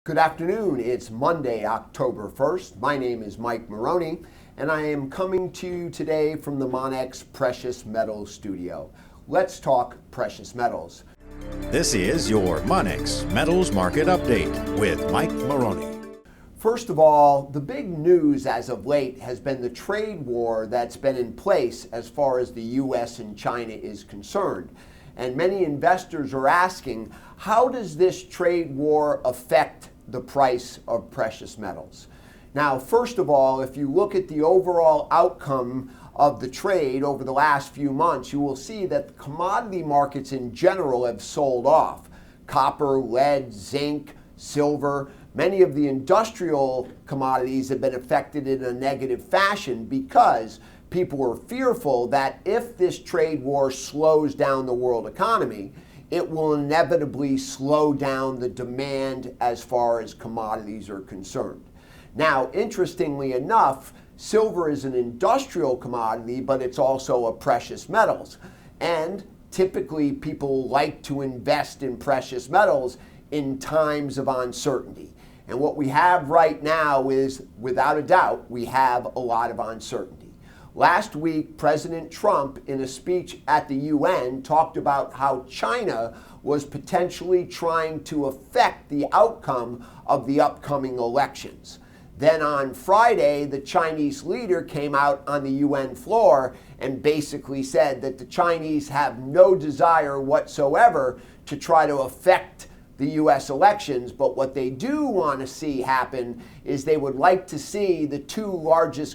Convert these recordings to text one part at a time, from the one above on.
Good afternoon. It's Monday, October 1st. My name is Mike Maroney, and I am coming to you today from the Monex Precious Metals Studio. Let's talk precious metals. This is your Monex Metals Market Update with Mike Maroney. First of all, the big news as of late has been the trade war that's been in place as far as the U.S. and China is concerned. And many investors are asking, how does this trade war affect the price of precious metals? Now, first of all, if you look at the overall outcome of the trade over the last few months, you will see that the commodity markets in general have sold off. Copper, lead, zinc, silver, many of the industrial commodities have been affected in a negative fashion because people are fearful that if this trade war slows down the world economy, it will inevitably slow down the demand as far as commodities are concerned. Now, interestingly enough, silver is an industrial commodity, but it's also a precious metals. And typically people like to invest in precious metals in times of uncertainty. And what we have right now is, without a doubt, we have a lot of uncertainty. Last week, President Trump, in a speech at the UN, talked about how China was potentially trying to affect the outcome of the upcoming elections. Then on Friday, the Chinese leader came out on the UN floor and basically said that the Chinese have no desire whatsoever to try to affect the U.S. elections, but what they do want to see happen is they would like to see the two largest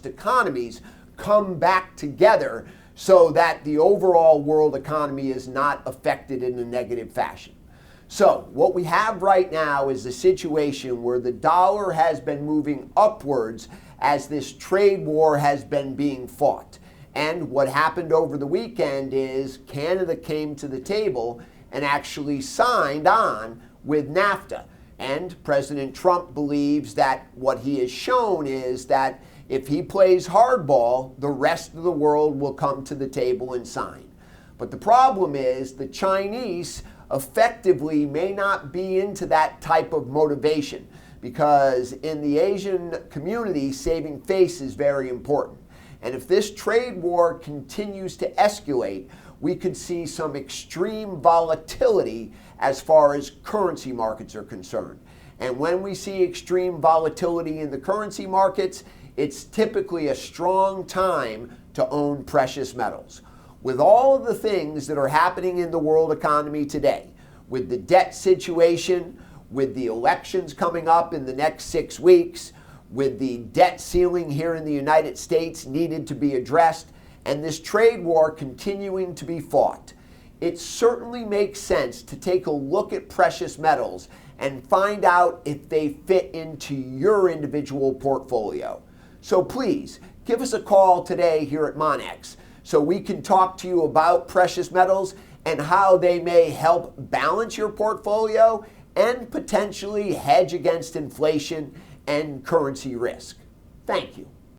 economies come back together so that the overall world economy is not affected in a negative fashion. So what we have right now is a situation where the dollar has been moving upwards as this trade war has been being fought. And what happened over the weekend is Canada came to the table and actually signed on with NAFTA. And President Trump believes that what he has shown is that if he plays hardball, the rest of the world will come to the table and sign. But the problem is the Chinese effectively may not be into that type of motivation, because in the Asian community, saving face is very important. And if this trade war continues to escalate, we could see some extreme volatility as far as currency markets are concerned. And when we see extreme volatility in the currency markets, it's typically a strong time to own precious metals. With all of the things that are happening in the world economy today, with the debt situation, with the elections coming up in the next 6 weeks, with the debt ceiling here in the United States needed to be addressed, and this trade war continuing to be fought, it certainly makes sense to take a look at precious metals and find out if they fit into your individual portfolio. So please, give us a call today here at Monex so we can talk to you about precious metals and how they may help balance your portfolio and potentially hedge against inflation and currency risk. Thank you.